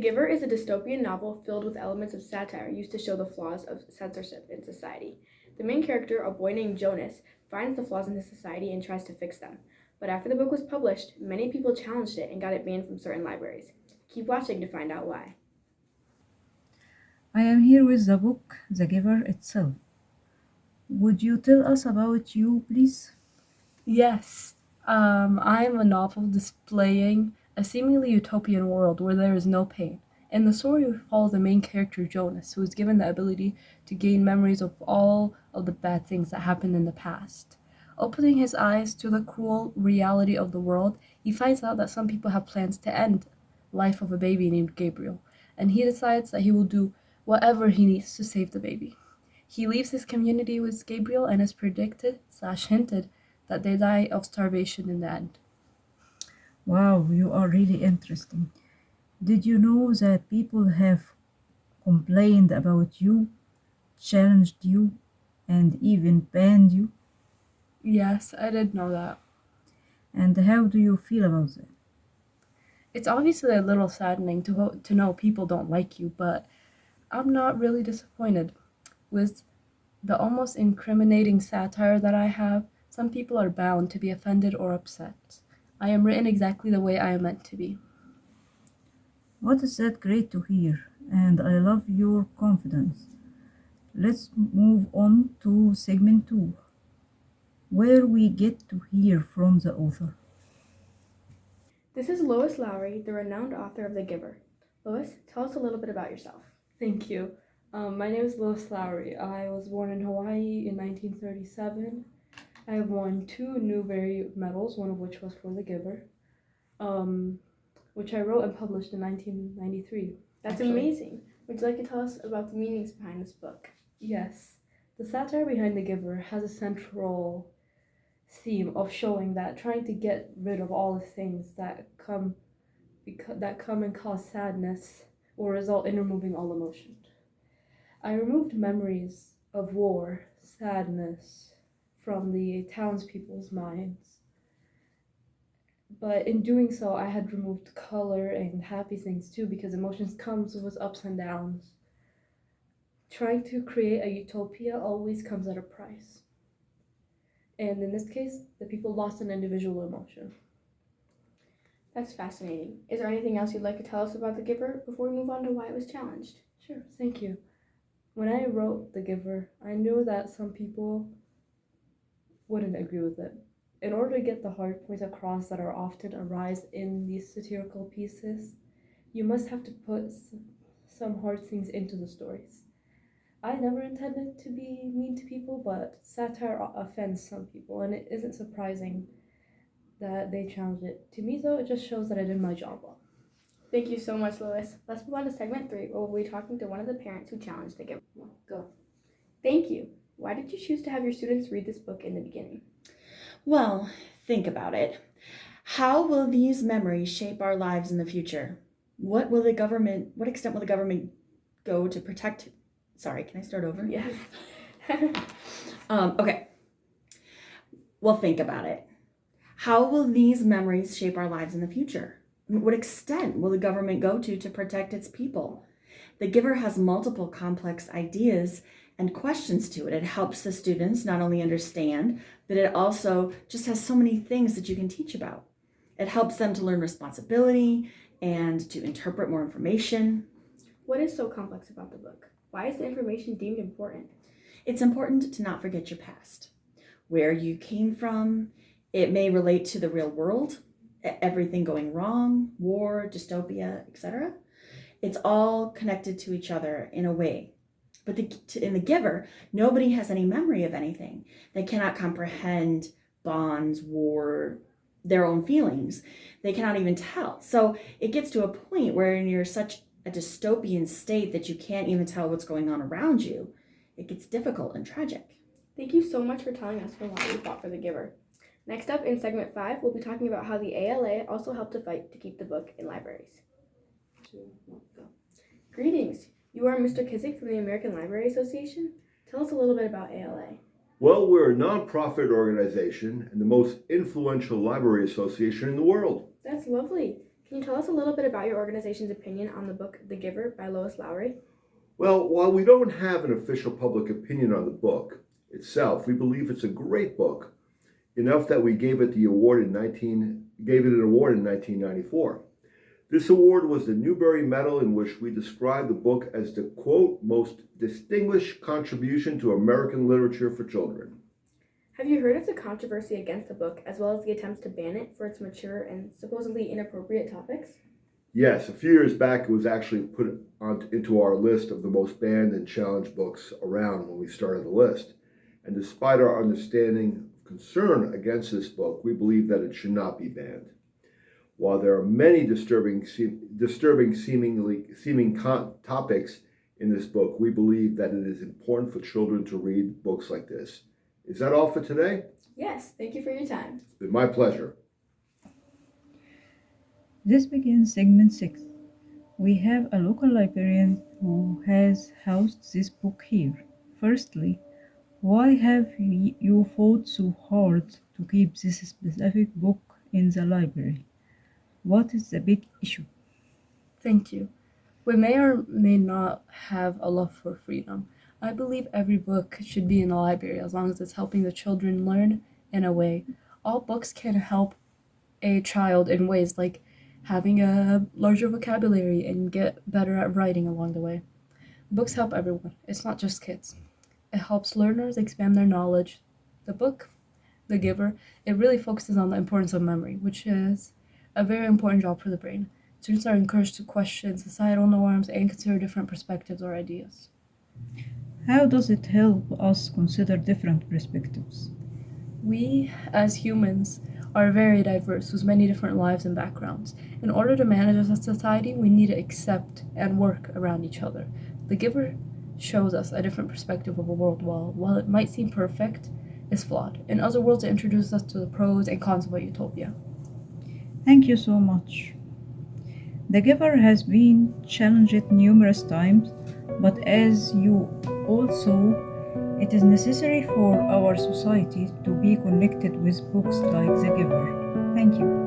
Giver is a dystopian novel filled with elements of satire used to show the flaws of censorship in society. The main character, a boy named Jonas, finds the flaws in his society and tries to fix them. But after the book was published, many people challenged it and got it banned from certain libraries. Keep watching to find out why. I am here with the book, The Giver itself. Would you tell us about you, please? Yes, I'm a novel displaying a seemingly utopian world where there is no pain. In the story, we follow the main character, Jonas, who is given the ability to gain memories of all of the bad things that happened in the past. Opening his eyes to the cruel reality of the world, he finds out that some people have plans to end life of a baby named Gabriel, and he decides that he will do whatever he needs to save the baby. He leaves his community with Gabriel and is predicted/hinted that they die of starvation in the end. Wow, you are really interesting. Did you know that people have complained about you, challenged you, and even banned you? Yes, I did know that. And how do you feel about that? It's obviously a little saddening to know people don't like you, but I'm not really disappointed. With the almost incriminating satire that I have, some people are bound to be offended or upset. I am written exactly the way I am meant to be. What is that great to hear? And I love your confidence. Let's move on to segment 2, where we get to hear from the author. This is Lois Lowry, the renowned author of The Giver. Lois, tell us a little bit about yourself. Thank you. My name is Lois Lowry. I was born in Hawaii in 1937. I have won 2 Newbery medals, one of which was for The Giver, which I wrote and published in 1993. That's actually. amazing. Would you like to tell us about the meanings behind this book? Yes. The satire behind The Giver has a central theme of showing that trying to get rid of all the things that come and cause sadness will result in removing all emotion. I removed memories of war, sadness from the townspeople's minds. But in doing so, I had removed color and happy things too, because emotions comes with ups and downs. Trying to create a utopia always comes at a price. And in this case, the people lost an individual emotion. That's fascinating. Is there anything else you'd like to tell us about The Giver before we move on to why it was challenged? Sure, thank you. When I wrote The Giver, I knew that some people wouldn't agree with it. In order to get the hard points across that are often arise in these satirical pieces, you must have to put some hard things into the stories. I never intended to be mean to people, but satire offends some people, and it isn't surprising that they challenge it. To me, though, it just shows that I did my job well. Thank you so much, Lois. Let's move on to segment 3, where we'll be talking to one of the parents who challenged The Giver. Go. Thank you. Why did you choose to have your students read this book in the beginning? Well, think about it. How will these memories shape our lives in the future? What extent will the government go to protect? Sorry, can I start over? Yeah. Okay. Well, think about it. How will these memories shape our lives in the future? What extent will the government go to protect its people? The Giver has multiple complex ideas and questions to it. It helps the students not only understand, but it also just has so many things that you can teach about. It helps them to learn responsibility and to interpret more information. What is so complex about the book? Why is the information deemed important? It's important to not forget your past, where you came from. It may relate to the real world, everything going wrong, war, dystopia, etc. It's all connected to each other in a way. But in The Giver, nobody has any memory of anything. They cannot comprehend bonds, war, their own feelings. They cannot even tell. So it gets to a point where you're such a dystopian state that you can't even tell what's going on around you. It gets difficult and tragic. Thank you so much for telling us why you fought for The Giver. Next up in segment 5, we'll be talking about how the ALA also helped to fight to keep the book in libraries. Greetings. You are Mr. Kizik from the American Library Association. Tell us a little bit about ALA. Well, we're a nonprofit organization and the most influential library association in the world. That's lovely. Can you tell us a little bit about your organization's opinion on the book The Giver by Lois Lowry? Well, while we don't have an official public opinion on the book itself, we believe it's a great book, enough that we gave it an award in 1994. This award was the Newbery Medal, in which we described the book as the, quote, most distinguished contribution to American literature for children. Have you heard of the controversy against the book, as well as the attempts to ban it for its mature and supposedly inappropriate topics? Yes, a few years back it was actually put into our list of the most banned and challenged books around when we started the list. And despite our understanding of concern against this book, we believe that it should not be banned. While there are many disturbing topics in this book, we believe that it is important for children to read books like this. Is that all for today? Yes, thank you for your time. It's been my pleasure. This begins segment 6. We have a local librarian who has housed this book here. Firstly, why have you fought so hard to keep this specific book in the library? What is the big issue? Thank you. We may or may not have a love for freedom. I believe every book should be in the library as long as it's helping the children learn in a way. All books can help a child in ways like having a larger vocabulary and get better at writing along the way. Books help everyone. It's not just kids. It helps learners expand their knowledge. The book, The Giver, it really focuses on the importance of memory, which is a very important job for the brain. Students are encouraged to question societal norms and consider different perspectives or ideas. How does it help us consider different perspectives? We, as humans, are very diverse with many different lives and backgrounds. In order to manage as a society, we need to accept and work around each other. The Giver shows us a different perspective of a world while it might seem perfect, is flawed. In other words, it introduces us to the pros and cons of a utopia. Thank you so much. The Giver has been challenged numerous times, but as you all saw, it is necessary for our society to be connected with books like The Giver. Thank you.